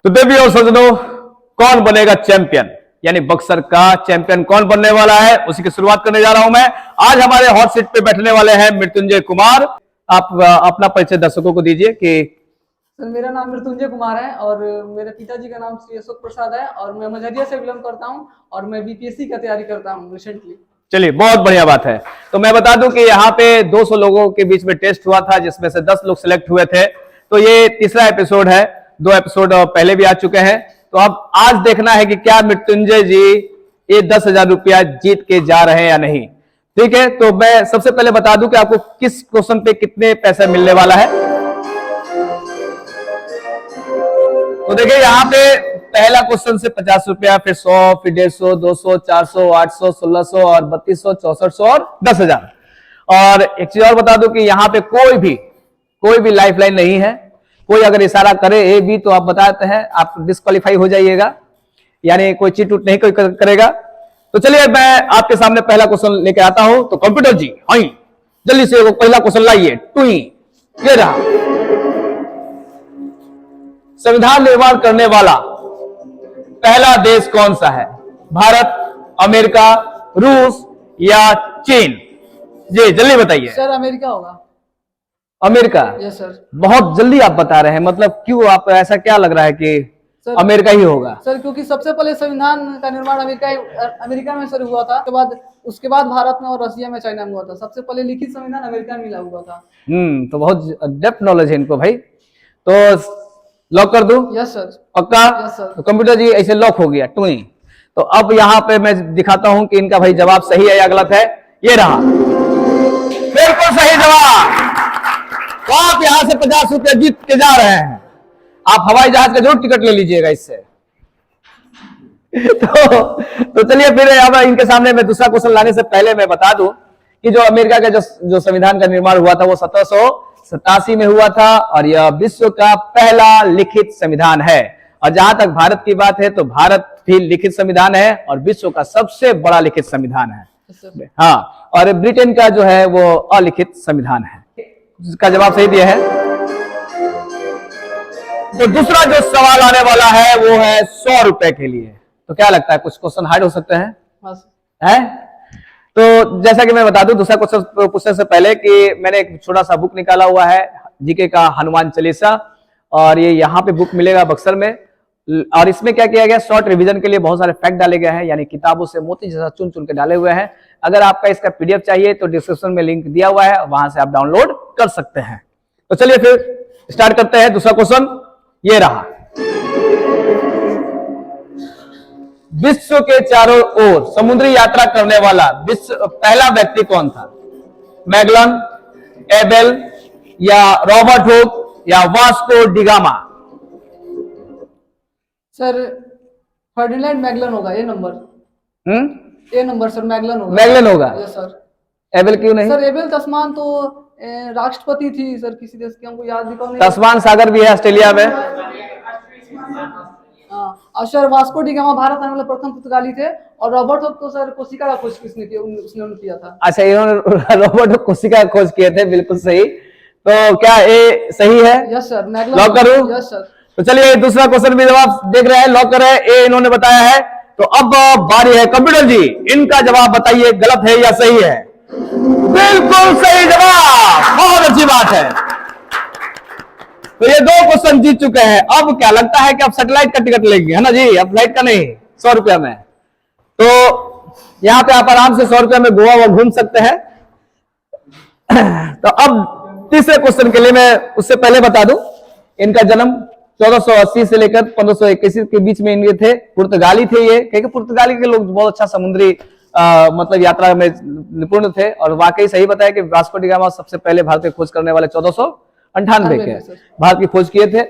तो देवी और सज्जनों, कौन बनेगा चैंपियन, यानी बक्सर का चैंपियन कौन बनने वाला है, उसी की शुरुआत करने जा रहा हूं मैं। आज हमारे हॉट सीट पे बैठने वाले हैं मृत्युंजय कुमार। आप अपना परिचय दर्शकों को दीजिए। कि सर, मेरा नाम मृत्युंजय कुमार है और मेरे पिताजी का नाम श्री अशोक प्रसाद है और मैं मझरिया से बिलोंग करता हूं और मैं बीपीएससी का तैयारी करता हूं रिसेंटली। चलिए, बहुत बढ़िया बात है। तो मैं बता दूं कि यहाँ पे 200 लोगों के बीच में टेस्ट हुआ था, जिसमें से 10 लोग सिलेक्ट हुए थे। तो ये तीसरा एपिसोड है, 2 एपिसोड पहले भी आ चुके हैं। तो अब आज देखना है कि क्या मृत्युंजय जी ये 10,000 रुपया जीत के जा रहे हैं या नहीं। ठीक है, तो मैं सबसे पहले बता दूं कि आपको किस क्वेश्चन पे कितने पैसे मिलने वाला है। तो देखिए, यहाँ पे पहला क्वेश्चन से 50 रुपया, फिर 100, फिर 150, 200, 400, 800, 1600 और 3200, 6400 और 10,000। और एक चीज और बता दूं कि यहाँ पे कोई भी लाइफलाइन नहीं है। कोई अगर इशारा करे ए बी तो आप बताते हैं, आप डिस्क्वालीफाई हो जाइएगा, यानी कोई चीट उट नहीं कोई करेगा। तो चलिए, मैं आपके सामने पहला क्वेश्चन लेके आता हूं। तो कंप्यूटर जी, हाँ जल्दी से वो पहला क्वेश्चन लाइए। टुई, ये रहा। संविधान निर्माण करने वाला पहला देश कौन सा है? भारत, अमेरिका, रूस या चीन? जी जल्दी बताइए। सर, अमेरिका होगा। अमेरिका? Yes sir. बहुत जल्दी आप बता रहे हैं, मतलब क्यों, आप ऐसा क्या लग रहा है कि सर, अमेरिका ही होगा? सर, क्योंकि सबसे पहले संविधान का निर्माण अमेरिका में सर हुआ था। उसके बाद भारत में और रशिया में, चाइना में हुआ था। सबसे पहले लिखित संविधान अमेरिका में हुआ था। तो बहुत डेप्थ नॉलेज है इनको भाई। तो लॉक कर दूं? Yes sir. पक्का? Yes sir. तो कंप्यूटर जी ऐसे लॉक हो गया टुई। तो अब यहाँ पे मैं दिखाता हूं कि इनका भाई जवाब सही है या गलत है। ये रहा, बिल्कुल सही जवाब। तो आप यहां से 50 रुपया जीत के जा रहे हैं। आप हवाई जहाज का जरूर टिकट ले लीजिएगा इससे। तो चलिए, फिर अब इनके सामने मैं दूसरा क्वेश्चन लाने से पहले मैं बता दूं कि जो अमेरिका का जो संविधान का निर्माण हुआ था वो 1787 में हुआ था और यह विश्व का पहला लिखित संविधान है। और जहां तक भारत की बात है तो भारत भी लिखित संविधान है और विश्व का सबसे बड़ा लिखित संविधान है। हाँ, और ब्रिटेन का जो है वो अलिखित संविधान है। जिसका जवाब सही दिया है। तो दूसरा जो सवाल आने वाला है वो है 100 रुपए के लिए। तो क्या लगता है, कुछ क्वेश्चन हार्ड हो सकते हैं? है? तो जैसा कि मैं बता दूं, दूसरा क्वेश्चन पूछने से पहले कि मैंने एक छोटा सा बुक निकाला हुआ है जीके का, हनुमान चालीसा। और ये यहाँ पे बुक मिलेगा बक्सर में। और इसमें क्या किया गया, शॉर्ट रिवीजन के लिए बहुत सारे फैक्ट डाले गए हैं, यानी किताबों से मोती जैसा चुन चुन के डाले हुए हैं। अगर आपका इसका पीडीएफ चाहिए तो डिस्क्रिप्शन में लिंक दिया हुआ है, वहां से आप डाउनलोड कर सकते हैं। तो चलिए फिर स्टार्ट करते हैं। दूसरा क्वेश्चन ये रहा, विश्व के चारों ओर समुद्री यात्रा करने वाला पहला व्यक्ति कौन था? मैगलन, एबेल या रॉबर्ट हुक या Vasco da Gama? Sir, Ferdinand Magellan होगा। ए नंबर सर, मैगलन होगा। मैगलन होगा? Yes sir. एबेल क्यों नहीं? सर, एबेल तस्मान तो राष्ट्रपति थी सर किसी देश की, हमको याद भी कौन। तस्मान सागर भी है ऑस्ट्रेलिया में। और सर, वास्को डिगामा भारत आने वाले प्रथम पुर्तगाली थे। और रॉबर्ट हुक तो सर कोशिका का खोज किसने किया? उसने किया था। अच्छा, इन्होंने रॉबर्ट हुक कोशिका का खोज किए थे, बिल्कुल सही। तो क्या ये सही है? Yes sir, Magellan. लॉक करूं? Yes sir. तो चलिए, दूसरा क्वेश्चन भी जवाब देख रहे हैं, लॉक करें। ए इन्होंने बताया है। तो अब बारी है कंप्यूटर जी, इनका जवाब बताइए, गलत है या सही है? बिल्कुल सही जवाब, बहुत अच्छी बात है। तो ये 2 क्वेश्चन जीत चुके हैं। अब क्या लगता है कि अब सैटेलाइट का टिकट लेंगे, है ना जी? अब फ्लाइट का नहीं, 100 रुपया में। तो यहां पे आप आराम से 100 रुपया में गोवा घूम सकते हैं। तो अब तीसरे क्वेश्चन के लिए मैं उससे पहले बता दूं, इनका जन्म 1480 से लेकर 1521 के बीच में इनके थे। पुर्तगाली थे ये, क्योंकि पुर्तगाली के लोग बहुत अच्छा समुद्री मतलब यात्रा में निपुण थे। और वाकई सही बताया कि वास्को डिगामा सबसे पहले भारत की खोज करने वाले 1498 के भारत की खोज किए थे।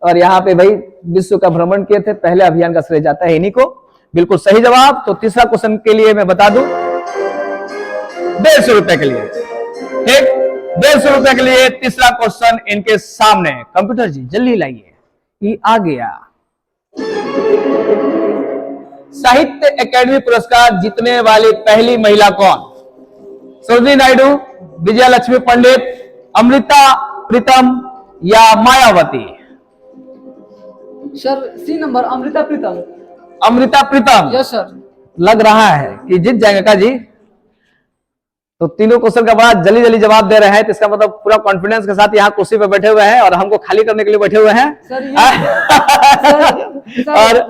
और यहाँ पे भाई विश्व का भ्रमण किए थे। पहले अभियान का श्रेय जाता है इन्हीं को। बिल्कुल सही जवाब। तो तीसरा क्वेश्चन के लिए मैं बता दूं, 150 रुपए के लिए, ठीक, 150 रुपए के लिए तीसरा क्वेश्चन इनके सामने। कंप्यूटर जी जल्दी लाइए, ये आ गया। साहित्य अकादमी पुरस्कार जीतने वाली पहली महिला कौन? सरोजिनी नायडू, विजया लक्ष्मी पंडित, अमृता प्रीतम या Mayawati? Sir C number Amrita Pritam. Amrita Pritam, yes sir. लग रहा है कि जीत जाएंगे का जी। तो तीनों क्वेश्चन का बड़ा जल्दी जल्दी जवाब दे रहे हैं, तो इसका मतलब पूरा कॉन्फिडेंस के साथ यहाँ कुर्सी पे बैठे हुए हैं और हमको खाली करने के लिए बैठे हुए हैं। सर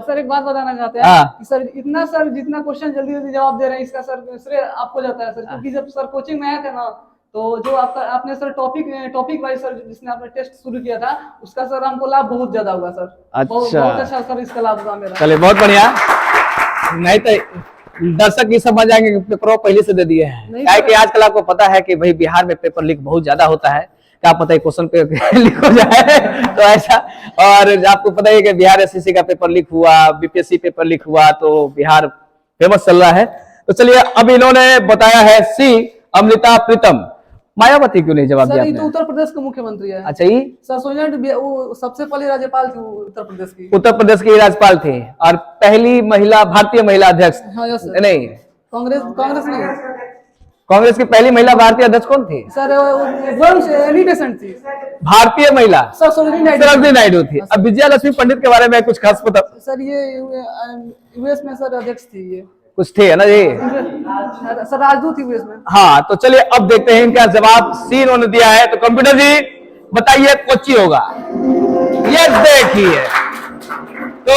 सर एक बात बताना चाहते हैं कि सर इतना सर जितना क्वेश्चन जल्दी जल्दी जवाब दे रहे हैं इसका सर श्रेय आपको जाता है सर, क्योंकि जब सर कोचिंग में आए थे ना तो जो आपने सर टॉपिक वाइज सर जिसने आपने टेस्ट शुरू किया था उसका सर हमको लाभ बहुत ज्यादा हुआ सर। बहुत अच्छा सर इसका लाभ हुआ मेरा। चलिए बहुत बढ़िया। नहीं तो दर्शक ये समझ जाएंगे कि पेपर पहले से दे दिए हैं, क्या कि आजकल आपको पता है कि भाई बिहार में पेपर लीक बहुत ज्यादा होता है, क्या पता है क्वेश्चन पे लीक हो जाए तो ऐसा। और आपको पता है कि बिहार एसएससी का पेपर लीक हुआ, बीपीएससी पेपर लीक हुआ, तो बिहार फेमस चल रहा है। तो चलिए अब इन्होंने बताया है सी अमृता प्रीतम। मायावती क्यों नहीं जवाब दिया आपने? तो उत्तर प्रदेश के मुख्यमंत्री है। अच्छा ये सर वो सबसे पहले राज्यपाल थी उत्तर प्रदेश की। उत्तर प्रदेश की राज्यपाल थी और पहली महिला भारतीय महिला अध्यक्ष। हाँ, नहीं कांग्रेस नहीं, कांग्रेस की पहली महिला भारतीय अध्यक्ष कौन थी? सर थी भारतीय महिला सर सरोजिनी नायडू थी। अब विजया लक्ष्मी पंडित के बारे में कुछ खास पता? सर ये यूएस में सर अध्यक्ष थी, ये कुछ थे है ना जी, सर राजदूत थी यूएस में। हाँ तो चलिए अब देखते हैं इनका जवाब सी इन्होंने दिया है। तो कंप्यूटर जी बताइए कोच्चि होगा। ये देखिए तो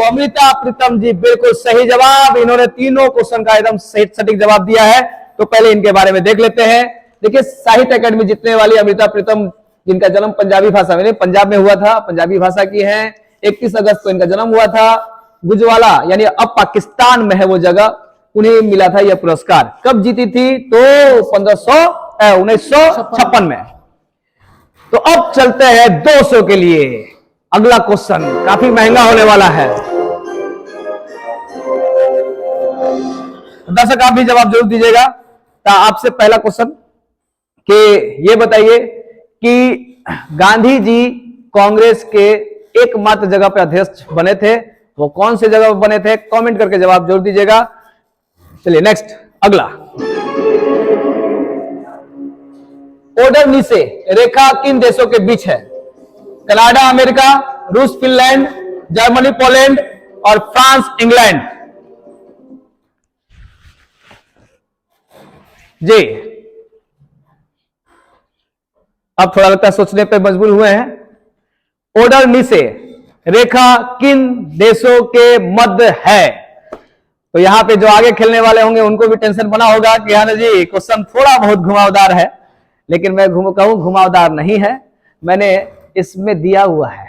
अमृता प्रीतम जी बिल्कुल सही जवाब। इन्होंने तीनों क्वेश्चन का एकदम सही सटीक जवाब दिया है। तो पहले इनके बारे में देख लेते हैं। देखिए साहित्य अकेडमी जीतने वाली अमृता प्रीतम, जिनका जन्म पंजाबी भाषा में पंजाब में हुआ था, पंजाबी भाषा की है। 21 अगस्त को इनका जन्म हुआ था। गुजराला यानी अब पाकिस्तान में है वो जगह, उन्हें मिला था यह पुरस्कार। कब जीती थी? तो 1956 में। तो अब चलते हैं 200 के लिए। अगला क्वेश्चन काफी महंगा होने वाला है। दर्शक आप भी जवाब जरूर दीजिएगा। तो आपसे पहला क्वेश्चन कि ये बताइए कि गांधी जी कांग्रेस के एकमात्र जगह पे अध्यक्ष बने थे, वो कौन से जगह बने थे? कमेंट करके जवाब जरूर दीजिएगा। चलिए नेक्स्ट अगला। ऑर्डर नीचे रेखा किन देशों के बीच है? कनाडा अमेरिका, रूस फिनलैंड, जर्मनी पोलैंड और फ्रांस इंग्लैंड। जी अब थोड़ा लगता है सोचने पे मजबूर हुए हैं। ऑर्डर नीचे रेखा किन देशों के मध्य है? तो यहां पे जो आगे खेलने वाले होंगे उनको भी टेंशन बना होगा कि हाँ जी क्वेश्चन थोड़ा बहुत घुमावदार है, लेकिन मैं कहूं घुमावदार नहीं है, मैंने इसमें दिया हुआ है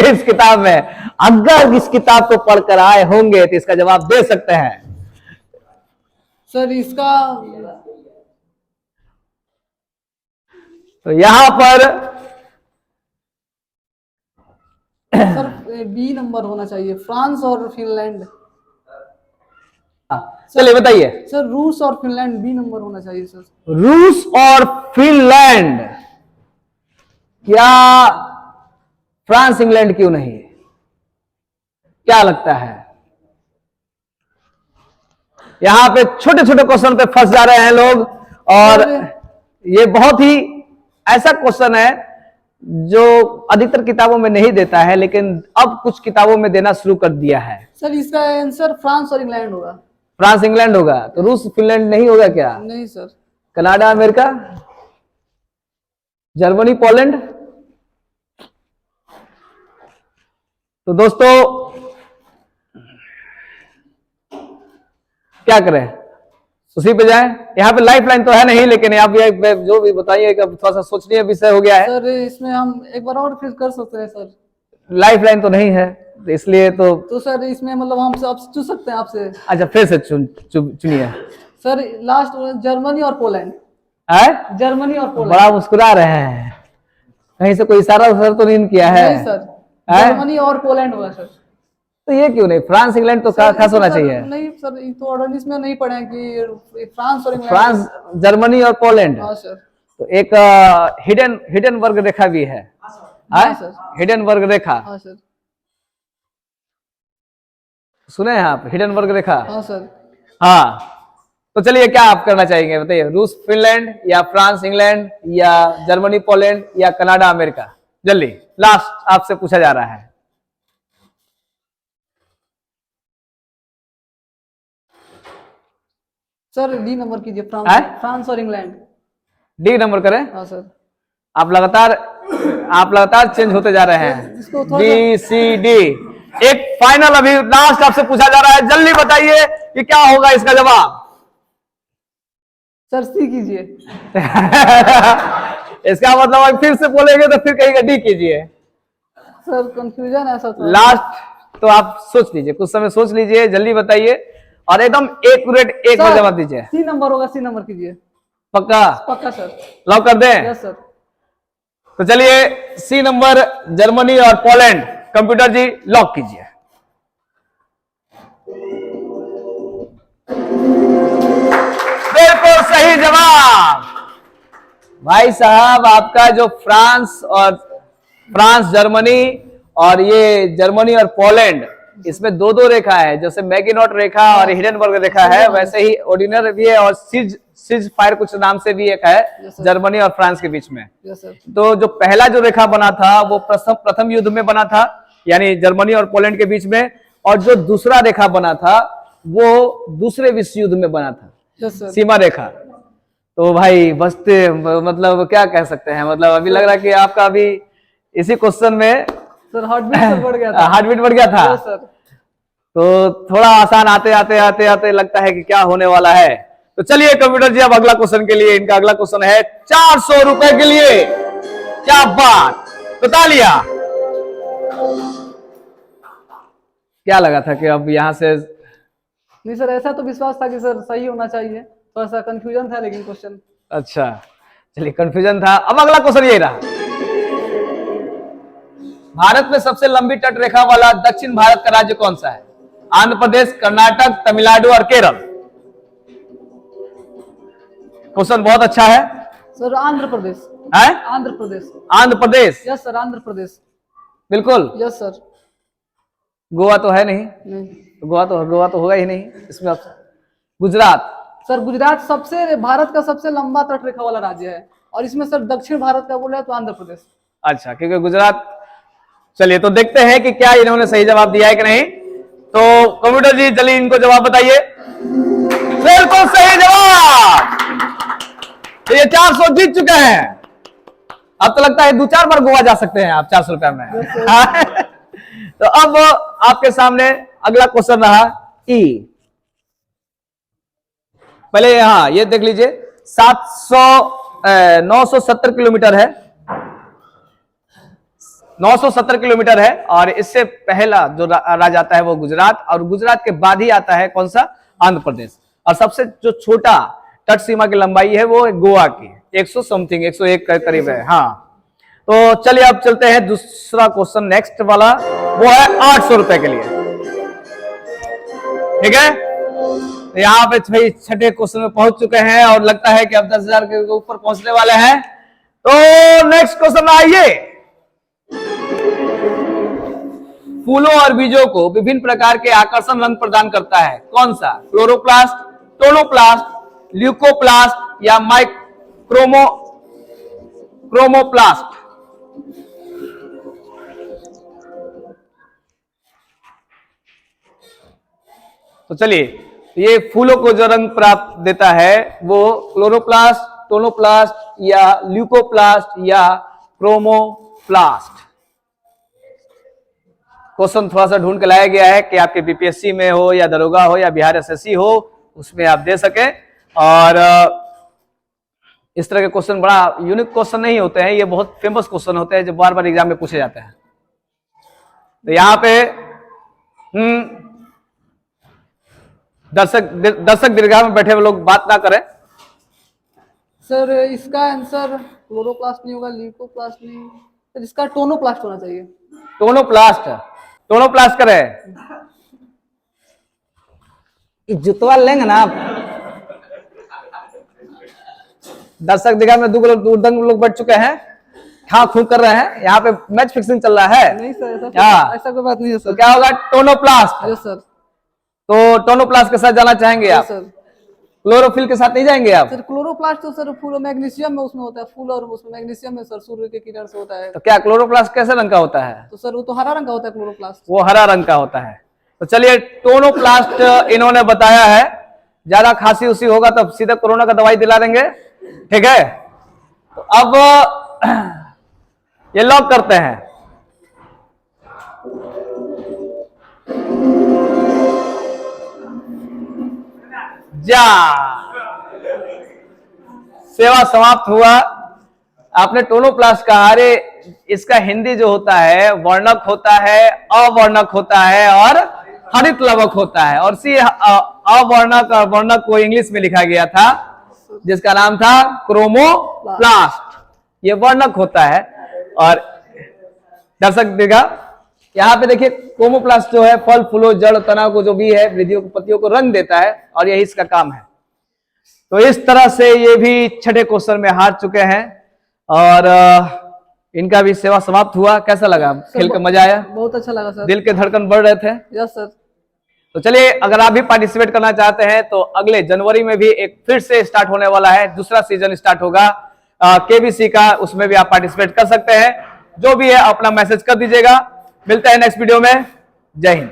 इस किताब में। अगर इस किताब को पढ़कर आए होंगे तो इसका जवाब दे सकते हैं। सर इसका तो यहां पर सर बी नंबर होना चाहिए, फ्रांस और फिनलैंड। चलिए बताइए। सर रूस और फिनलैंड, बी नंबर होना चाहिए सर। रूस और फिनलैंड, क्या फ्रांस इंग्लैंड क्यों नहीं? क्या लगता है? यहां पे छोटे छोटे क्वेश्चन पे फंस जा रहे हैं लोग, और ये बहुत ही ऐसा क्वेश्चन है जो अधिकतर किताबों में नहीं देता है, लेकिन अब कुछ किताबों में देना शुरू कर दिया है। सर इसका आंसर फ्रांस और इंग्लैंड होगा। फ्रांस इंग्लैंड होगा, तो रूस फिनलैंड नहीं होगा क्या? नहीं sir. Canada America, Germany Poland. तो दोस्तों क्या करें, उसी पे जाएं? यहाँ पे लाइफ लाइन तो है नहीं, लेकिन आप जो भी बताइए थोड़ा सा सोचनीय विषय हो गया है। सर इसमें हम एक बार और फिर कर सकते हैं सर। लाइफ लाइन तो नहीं है, इसलिए तो सर इसमें मतलब हम आप चुन सकते हैं आपसे। अच्छा फिर से चुनिए सर। लास्ट जर्मनी और पोलैंड है। जर्मनी और पोलैंड। बड़ा मुस्कुरा रहे हैं, कहीं से कोई इशारा तो नहीं किया है? नहीं सर, जर्मनी और पोलैंड होगा सर। तो ये क्यों नहीं? फ्रांस इंग्लैंड तो खास होना चाहिए। नहीं सर, तो ऑर्डर इसमें नहीं पढ़े कि फ्रांस और इंग्लैंड। फ्रांस, जर्मनी और पोलैंड। हाँ सर। तो एक हिडन वर्ग रेखा भी है। हाँ सर। हिडन वर्ग रेखा। हाँ सर। सुने हैं आप हिडन वर्ग रेखा? हाँ सर। हाँ तो चलिए क्या आप करना चाहेंगे बताइए? रूस फिनलैंड या फ्रांस इंग्लैंड या जर्मनी पोलैंड या कनाडा अमेरिका? जल्दी लास्ट आपसे पूछा जा रहा है। सर डी नंबर कीजिए, फ्रांस, है? फ्रांस और इंग्लैंड। डी नंबर करें? हाँ सर। आप लगातार चेंज होते जा रहे हैं। इसको थोड़ा बी सी डी। एक फाइनल अभी लास्ट आपसे पूछा जा रहा है, जल्दी बताइए कि क्या होगा इसका जवाब। सर सी कीजिए। इसका मतलब आप फिर से बोलेंगे तो फिर कहेगा डी कीजिए। सर कंफ्यूजन ऐसा था। लास्ट तो आप सोच लीजिए, कुछ समय सोच लीजिए, जल्दी बताइए और एकदम एक्यूरेट एक बार जवाब दीजिए। सी नंबर होगा, सी नंबर कीजिए। पक्का? पक्का सर। लॉक कर दें? Yes sir. तो चलिए सी नंबर जर्मनी और पोलैंड, कंप्यूटर जी लॉक कीजिए। बिल्कुल सही जवाब भाई साहब। आपका जो फ्रांस जर्मनी और ये जर्मनी और पोलैंड, इसमें दो दो रेखा है, जैसे मैगिनॉट रेखा और हिडेनबर्ग रेखा है, वैसे ही ऑर्डिनर भी है और सिज फायर कुछ नाम से भी एक है जर्मनी और फ्रांस के बीच में। तो जो पहला जो रेखा बना था वो प्रथम युद्ध में बना था, यानी जर्मनी और पोलैंड के बीच में, और जो दूसरा रेखा बना था वो दूसरे विश्व युद्ध में बना था, सीमा रेखा। तो भाई बचते मतलब क्या कह सकते हैं, मतलब अभी लग रहा है कि आपका अभी इसी क्वेश्चन में सर हार्टबीट बढ़ गया था। हार्टबीट बढ़ गया था। सर। तो थोड़ा आसान आते लगता है कि क्या होने वाला है। तो चलिए कंप्यूटर जी अब अगला क्वेश्चन के लिए, इनका अगला क्वेश्चन है 400 रुपए के लिए। क्या बात, बता लिया। क्या लगा था कि अब यहां से? नहीं सर, ऐसा तो विश्वास था कि सर सही होना चाहिए, थोड़ा सा कंफ्यूजन था लेकिन क्वेश्चन। अच्छा चलिए, कंफ्यूजन था। अब अगला क्वेश्चन ये रहा, भारत में सबसे लंबी तट रेखा वाला दक्षिण भारत का राज्य कौन सा है? आंध्र प्रदेश, कर्नाटक, तमिलनाडु और केरल। क्वेश्चन बहुत अच्छा है सर। आंध्र प्रदेश है? आंध्र प्रदेश। आंध्र प्रदेश? Yes sir, Andhra Pradesh. बिल्कुल? Yes sir. गोवा तो है नहीं? नहीं। तो गोवा तो होगा ही नहीं इसमें। गुजरात? सर गुजरात सबसे भारत का सबसे लंबा तट रेखा वाला राज्य है, और इसमें सर दक्षिण भारत का बोले तो आंध्र प्रदेश। अच्छा, क्योंकि गुजरात। चलिए तो देखते हैं कि क्या इन्होंने सही जवाब दिया है कि नहीं। तो कंप्यूटर जी जल्दी इनको जवाब बताइए। बिल्कुल सही जवाब। तो ये 400 जीत चुके हैं। अब तो लगता है 2-4 बार गोवा जा सकते हैं आप 400 रुपए में। तो अब आपके सामने अगला क्वेश्चन रहा ई। पहले यहां ये देख लीजिए, 970 किलोमीटर है, 970 किलोमीटर है। और इससे पहला जो राज्य आता है वो गुजरात, और गुजरात के बाद ही आता है कौन सा? आंध्र प्रदेश। और सबसे जो छोटा तट सीमा की लंबाई है वो गोवा की 100 समथिंग 101 के करीब है। हाँ, तो चलिए अब चलते हैं दूसरा क्वेश्चन, नेक्स्ट वाला, वो है 800 रुपए के लिए। ठीक है, यहाँ पे भाई छठे क्वेश्चन में पहुंच चुके हैं और लगता है कि अब 10,000 के ऊपर पहुंचने वाले हैं। तो नेक्स्ट क्वेश्चन आइए। फूलों और बीजों को विभिन्न प्रकार के आकर्षण रंग प्रदान करता है कौन सा? क्लोरोप्लास्ट, टोनोप्लास्ट, ल्यूकोप्लास्ट या क्रोमोप्लास्ट। तो चलिए, ये फूलों को जो रंग प्राप्त देता है वो क्लोरोप्लास्ट, टोनोप्लास्ट या ल्यूकोप्लास्ट या क्रोमोप्लास्ट। क्वेश्चन थोड़ा सा ढूंढ के लाया गया है कि आपके बीपीएससी में हो या दरोगा हो या बिहार एसएससी हो, उसमें आप दे सके। और इस तरह के क्वेश्चन बड़ा यूनिक क्वेश्चन नहीं होते हैं, ये बहुत फेमस क्वेश्चन होते हैं जो बार बार एग्जाम में पूछे जाते हैं। तो यहाँ पे दर्शक दीर्घा में बैठे हुए लोग बात ना करें। सर इसका आंसर क्लोरोप्लास्ट नहीं होगा, ल्यूकोप्लास्ट नहीं, सर इसका टोनोप्लास्ट होना चाहिए। टोनोप्लास्ट? टोनोप्लास्ट करे, जुतवा लेंगे ना आप। दर्शक दीर्घा में दूरदंग लोग बैठ चुके हैं, हाँ खूब कर रहे हैं, यहाँ पे मैच फिक्सिंग चल रहा है। नहीं सर, ऐसा कोई बात नहीं है सर। तो क्या होगा? टोनोप्लास्ट। Yes sir. तो टोनोप्लास्ट के साथ जाना चाहेंगे आप? सर क्लोरोफिल के साथ नहीं जाएंगे आप? सर क्लोरोप्लास्ट तो सर फूल मैग्नीशियम में उसमें होता है, फूल और उसमें मैग्नीशियम में सर सूर्य के किरण से होता है। तो क्या क्लोरोप्लास्ट कैसे रंग का होता है? तो सर वो तो हरा रंग का होता है क्लोरोप्लास्ट। वो हरा रंग का होता है। तो चलिए टोनोप्लास्ट इन्होंने बताया है, ज्यादा खांसी उसी होगा तो सीधे कोरोना का दवाई दिला देंगे, ठीक है। तो अब ये लॉक करते हैं। जा, सेवा समाप्त हुआ। आपने टोनोप्लास्ट कहा, अरे इसका हिंदी जो होता है वर्णक होता है, अवर्णक होता है और हरित लवक होता है, और सी अवर्णक और वर्णक को इंग्लिश में लिखा गया था जिसका नाम था क्रोमोप्लास्ट। ये वर्णक होता है। और दर्शक देखा यहाँ पे देखिए, क्रोमोप्लास्ट जो है फल फूलों जड़ तना को जो भी है वृद्धियों को पत्तियों को रंग देता है, और यही इसका काम है। तो इस तरह से ये भी छठे क्वेश्चन में हार चुके हैं और इनका भी सेवा समाप्त हुआ। कैसा लगा खेल का, मजा आया? बहुत अच्छा लगा सर, दिल के धड़कन बढ़ रहे थे। Yes sir. तो चलिए, अगर आप भी पार्टिसिपेट करना चाहते हैं तो अगले जनवरी में भी एक फिर से स्टार्ट होने वाला है, दूसरा सीजन स्टार्ट होगा केबीसी का, उसमें भी आप पार्टिसिपेट कर सकते हैं। जो भी है अपना मैसेज कर दीजिएगा। मिलते हैं नेक्स्ट वीडियो में। जय हिंद।